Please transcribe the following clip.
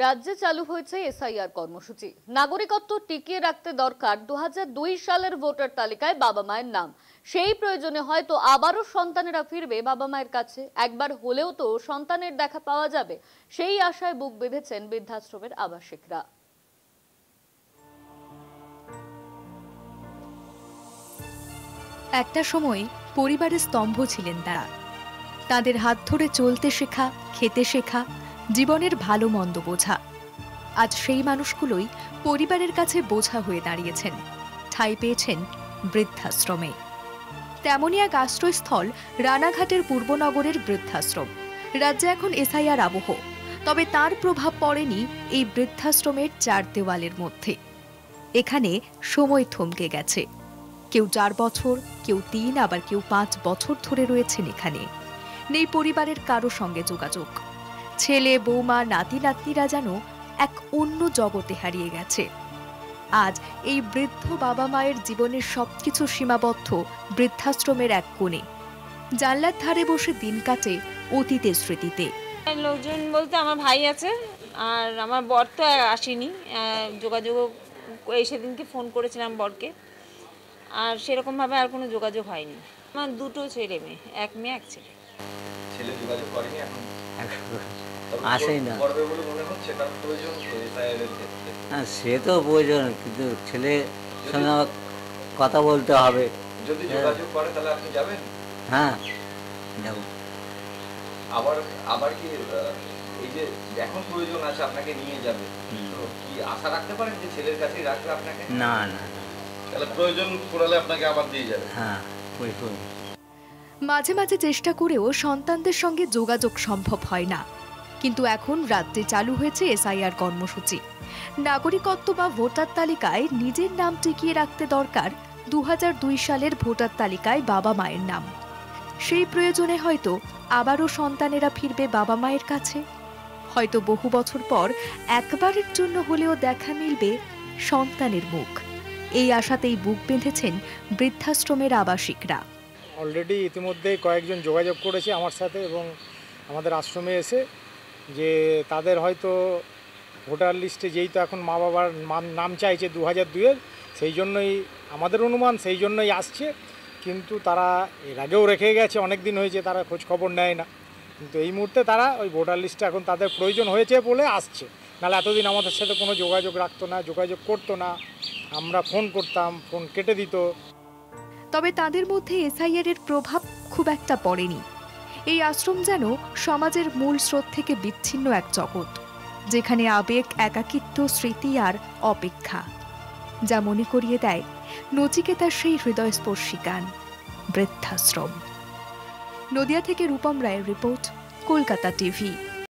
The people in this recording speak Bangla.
রাজ্যে চালু হয়েছে এসআইআর কর্মসূচি। নাগরিকত্ব টিকিয়ে রাখতে দরকার 2002 সালের ভোটার তালিকায় বাবা মায়ের নাম। সেই প্রয়োজনে হয়তো আবারও সন্তানেরা ফিরবে বাবা মায়ের কাছে। একবার হলেও তো সন্তানের দেখা পাওয়া যাবে, সেই আশায় বুক বেঁধেছেন বৃদ্ধাশ্রমের আবাসিকরা। একটা সময় পরিবারের স্তম্ভ ছিলেন তারা। তাদের হাত ধরে চলতে শেখা, খেতে শেখা, জীবনের ভালো মন্দ বোঝা। আজ সেই মানুষগুলোই পরিবারের কাছে বোঝা হয়ে দাঁড়িয়েছেন, ঠাঁই পেয়েছেন বৃদ্ধাশ্রমে। তেমনই এক আশ্রয়স্থল রানাঘাটের পূর্বনগরের বৃদ্ধাশ্রম। রাজ্যে এখন এসআইআর আবহ, তবে তার প্রভাব পড়েনি এই বৃদ্ধাশ্রমের চার দেওয়ালের মধ্যে। এখানে সময় থমকে গেছে। কেউ 4 বছর, কেউ 3, আবার কেউ 5 বছর ধরে রয়েছেন এখানে। নেই পরিবারের কারো সঙ্গে যোগাযোগ। ছেলে, বৌমা, নাতি নাতনিরা যেন এক অন্য জগতে হারিয়ে গেছে। আজ এই বৃদ্ধ বাবা মায়ের জীবনের সবকিছু সীমাবদ্ধ বৃদ্ধাশ্রমের এক কোণে। জানলার ধারে বসে দিন কাটে অতীতের স্মৃতিতে। লোকজন বলতে আমার ভাই আছে, আর আমার বর তো আসেনি। যোগাযোগ এই সেদিনকে ফোন করেছিলাম বরকে, আর সেরকমভাবে আর কোনো যোগাযোগ হয়নি। আমার 2 ছেলে মেয়ে, এক মেয়ে এক ছেলে। ছেলে যোগাযোগ করেনি এখন? আসেই না। করবে বলে মনে হচ্ছে, তার প্রয়োজন তো এসআইআরের ক্ষেত্রে। হ্যাঁ, সে তো প্রয়োজন, কিন্তু ছেলের সঙ্গে কথা বলতে হবে। যদি যোগাযোগ করে তাহলে আপনি যাবেন? হ্যাঁ, যাব। আবার কি এই যে এখন প্রয়োজন আছে আপনাকে নিয়ে যাবে, তো কি আশা রাখতে পারেন যে ছেলের কাছেই রাখবে আপনাকে? না না, তাহলে প্রয়োজন পড়লে আপনাকে আবার দিয়ে যাবে? হ্যাঁ। মাঝে মাঝে চেষ্টা করেও সন্তানদের সঙ্গে যোগাযোগ সম্ভব হয় না। কিন্তু এখন রাজ্যে চালু হয়েছে এসআইআর কর্মসূচি। নাগরিকত্ব বা ভোটার তালিকায় নিজের নাম টিকিয়ে রাখতে দরকার 2002 সালের ভোটার তালিকায় বাবা মায়ের নাম। সেই প্রয়োজনে হয়তো আবারও সন্তানেরা ফিরবে বাবা মায়ের কাছে। হয়তো বহু বছর পর একবারের জন্য হলেও দেখা মিলবে সন্তানের মুখ। এই আশাতেই বুক বেঁধেছেন বৃদ্ধাশ্রমের আবাসিকরা। অলরেডি ইতিমধ্যেই কয়েকজন যোগাযোগ করেছে আমার সাথে এবং আমাদের আশ্রমে এসে, যে তাদের হয়তো ভোটার লিস্টে যেহেতু এখন মা বাবার নাম চাইছে 2002-এর, সেই জন্যই আমাদের অনুমান সেই জন্যই আসছে। কিন্তু তারা এর আগেও রেখে গেছে, অনেক দিন হয়েছে, তারা খোঁজ খবর নেয় না। কিন্তু এই মুহূর্তে তারা ওই ভোটার লিস্টে এখন তাদের প্রয়োজন হয়েছে বলে আসছে। নাহলে এতদিন আমাদের সাথে কোনো যোগাযোগ রাখতো না, যোগাযোগ করতো না। আমরা ফোন করতাম, ফোন কেটে দিত। তবে তাদের মধ্যে এসআইআর এর প্রভাব খুব একটা পড়েনি। এই আশ্রম যেন সমাজের মূল স্রোত থেকে বিচ্ছিন্ন এক জগৎ, যেখানে আবেগ, একাকিত্ব, স্মৃতি আর অপেক্ষা যা মনে করিয়ে দেয় নচিকেতার সেই হৃদয়স্পর্শী গান বৃদ্ধাশ্রম। নদিয়া থেকে রূপম রায়ের রিপোর্ট, কলকাতা টিভি।